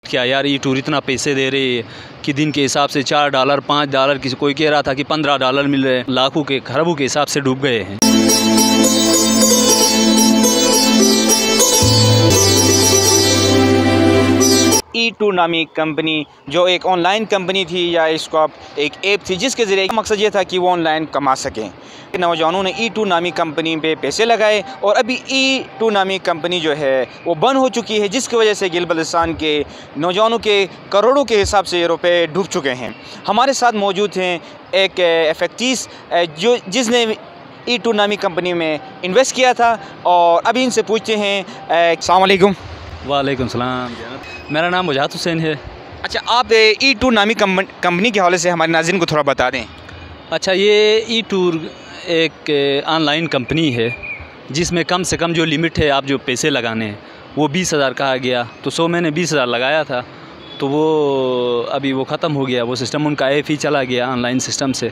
क्या यार ई टूर इतना पैसे दे रहे हैं कि दिन के हिसाब से $4 $5, किसी कोई कह रहा था कि $15 मिल रहे हैं, लाखों के खरबों के हिसाब से डूब गए हैं। E2 नामी कंपनी जो एक ऑनलाइन कंपनी थी या इसको आप एक ऐप थी जिसके ज़रिए मकसद ये था कि वो ऑनलाइन कमा सकें। नौजवानों ने E2 नामी कंपनी पे पैसे लगाए और अभी E2 नामी कंपनी जो है वो बंद हो चुकी है, जिसकी वजह से गिलगित बल्तिस्तान के नौजवानों के करोड़ों के हिसाब से रुपए डूब चुके हैं। हमारे साथ मौजूद हैं एक एफेक्टिस जिसने E2 नामी कंपनी में इन्वेस्ट किया था और अभी इनसे पूछते हैं। अस्सलाम वालेकुम। वालेकुम सलाम। मेरा नाम मुजाहिद हुसैन है। अच्छा, आप E2 नामी कंपनी के हवाले से हमारे नाज़रीन को थोड़ा बता दें। अच्छा, ये ई टूर एक ऑनलाइन कंपनी है जिसमें कम से कम जो लिमिट है आप जो पैसे लगाने हैं वो 20,000 कहा गया। तो 100 मैंने 20,000 लगाया था, तो वो अभी वो ख़त्म हो गया। वो सिस्टम उनका ऐप ही चला गया ऑनलाइन सिस्टम से।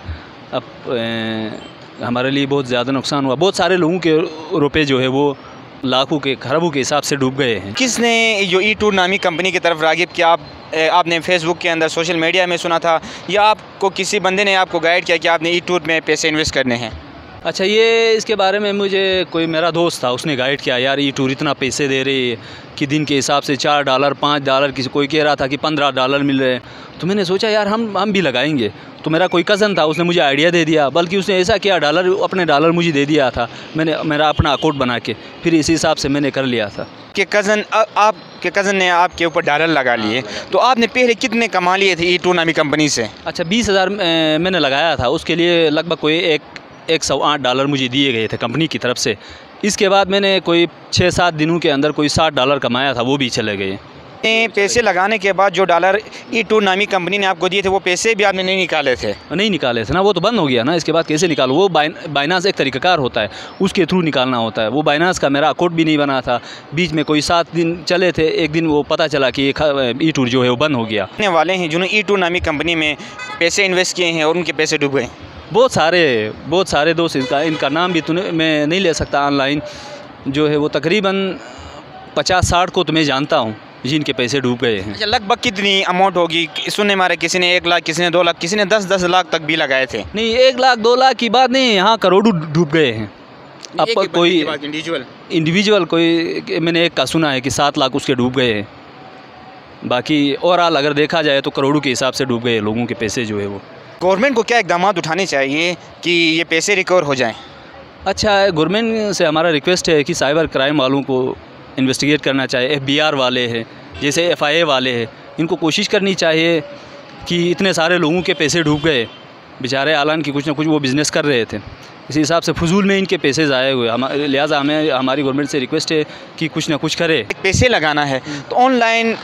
अब हमारे लिए बहुत ज़्यादा नुकसान हुआ। बहुत सारे लोगों के रुपए जो है वो लाखों के खरबों के हिसाब से डूब गए हैं। किसने जो E2 नामी कंपनी की तरफ रागिब किया? आपने फेसबुक के अंदर सोशल मीडिया में सुना था या आपको किसी बंदे ने आपको गाइड किया कि आपने E2 में पैसे इन्वेस्ट करने हैं? अच्छा, ये इसके बारे में मुझे कोई मेरा दोस्त था, उसने गाइड किया। यार ई टूर इतना पैसे दे रही है कि दिन के हिसाब से $4 $5, किसी कोई कह रहा था कि $15 मिल रहे हैं। तो मैंने सोचा यार हम भी लगाएंगे। तो मेरा कोई कज़न था, उसने मुझे आइडिया दे दिया, बल्कि उसने ऐसा किया अपने डॉलर मुझे दे दिया था। मैंने मेरा अपना अकाउंट बना के फिर इसी हिसाब से मैंने कर लिया था। आपके कज़न ने आपके ऊपर डॉलर लगा लिए, तो आपने पहले कितने कमा लिए थे E2 नामी कंपनी से? अच्छा, 20,000 मैंने लगाया था। उसके लिए लगभग कोई $108 मुझे दिए गए थे कंपनी की तरफ से। इसके बाद मैंने कोई 6-7 दिनों के अंदर कोई $60 कमाया था, वो भी चले गए। पैसे लगाने के बाद जो डॉलर E2 नामी कंपनी ने आपको दिए थे वो पैसे भी आपने नहीं निकाले थे? नहीं निकाले थे ना, वो तो बंद हो गया ना। इसके बाद कैसे निकालो? वो बाइनांस एक तरीक़ाकार होता है, उसके थ्रू निकालना होता है। वो बाइनांस का मेरा अकाउंट भी नहीं बना था। बीच में कोई 7 दिन चले थे, एक दिन वो पता चला कि E2 जो है वो बंद हो गया। वाले हैं जिन्होंने E2 नामी कंपनी में पैसे इन्वेस्ट किए हैं और उनके पैसे डूब गए। बहुत सारे दोस्त, इनका नाम भी मैं नहीं ले सकता ऑनलाइन, जो है वो तकरीबन 50-60 को तो मैं जानता हूँ जिनके पैसे डूब गए हैं। अच्छा, लगभग कितनी अमाउंट होगी? सुनने मारे किसी ने 1 लाख, किसी ने 2 लाख, किसी ने 10 लाख तक भी लगाए थे। नहीं, 1 लाख 2 लाख की बात नहीं, यहाँ करोड़ों डूब गए हैं। अब कोई इंडिविजुअल कोई मैंने एक का सुना है कि 7 लाख उसके डूब गए हैं। बाकी ओवरऑल अगर देखा जाए तो करोड़ों के हिसाब से डूब गए लोगों के पैसे जो है वो। गवर्नमेंट को क्या इकदाम उठाने चाहिए कि ये पैसे रिकवर हो जाएँ? अच्छा, गवर्नमेंट से हमारा रिक्वेस्ट है कि साइबर क्राइम वालों को इन्वेस्टिगेट करना चाहिए। FBI वाले हैं, जैसे FIA वाले हैं, इनको कोशिश करनी चाहिए कि इतने सारे लोगों के पैसे डूब गए बेचारे, आलान की कुछ ना कुछ वो बिज़नेस कर रहे थे, इसी हिसाब से फजूल में इनके पैसे ज़ाये हुए। लिहाजा हमारी गवर्नमेंट से रिक्वेस्ट है कि कुछ ना कुछ करे। पैसे लगाना है तो ऑनलाइन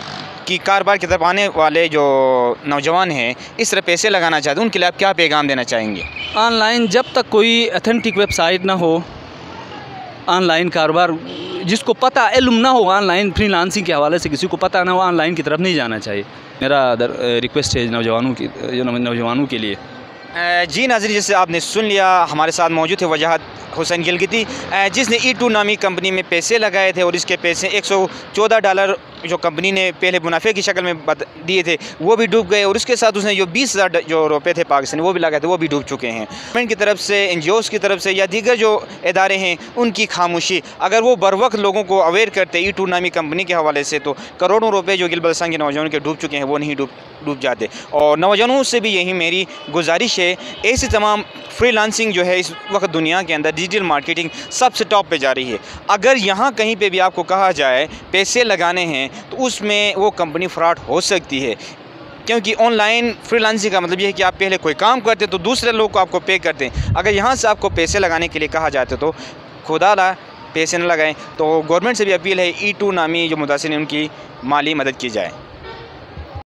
की कारोबार की तरफ आने वाले जो नौजवान हैं, इस तरह पैसे लगाना चाहते हैं, उनके लिए आप क्या पैगाम देना चाहेंगे? ऑनलाइन जब तक कोई अथेंटिक वेबसाइट ना हो, ऑनलाइन कारोबार जिसको पता इल्म ना हो, ऑनलाइन फ्रीलांसिंग के हवाले से किसी को पता ना हो, ऑनलाइन की तरफ नहीं जाना चाहिए। मेरा रिक्वेस्ट है नौजवानों के लिए। जी नाज़रीन, जैसे आपने सुन लिया, हमारे साथ मौजूद है वजाहत हुसैन गिलगिती, जिसने E2 नामी कंपनी में पैसे लगाए थे और इसके पैसे $114 जो कंपनी ने पहले मुनाफे की शक्ल में दिए थे वो भी डूब गए, और उसके साथ उसने जो 20,000 जो रुपये थे पाकिस्तानी वो भी लगाए थे वो भी डूब चुके हैं। गवर्नमेंट की तरफ से, NGOs की तरफ से या दीगर जो इदारे हैं उनकी खामोशी, अगर वो बर वक्त लोगों को अवेयर करते E2 नामी कंपनी के हवाले से, तो करोड़ों रुपये जो गिलगित बल्तिस्तान के नौजवानों के डूब चुके हैं वो नहीं डूब जाते। और नौजवानों से भी यही मेरी गुजारिश है, ऐसी तमाम फ्रीलांसिंग जो है इस वक्त दुनिया के अंदर डिजिटल मार्केटिंग सबसे टॉप पे जा रही है। अगर यहाँ कहीं पे भी आपको कहा जाए पैसे लगाने हैं तो उसमें वो कंपनी फ्रॉड हो सकती है, क्योंकि ऑनलाइन फ्रीलांसिंग का मतलब ये है कि आप पहले कोई काम करते तो दूसरे लोग को आपको पे करते हैं। अगर यहाँ से आपको पैसे लगाने के लिए कहा जाता तो खुदा ला पैसे न लगाएं। तो गवर्नमेंट से भी अपील है E2 नामी जो मुतासिर हैं उनकी माली मदद की जाए।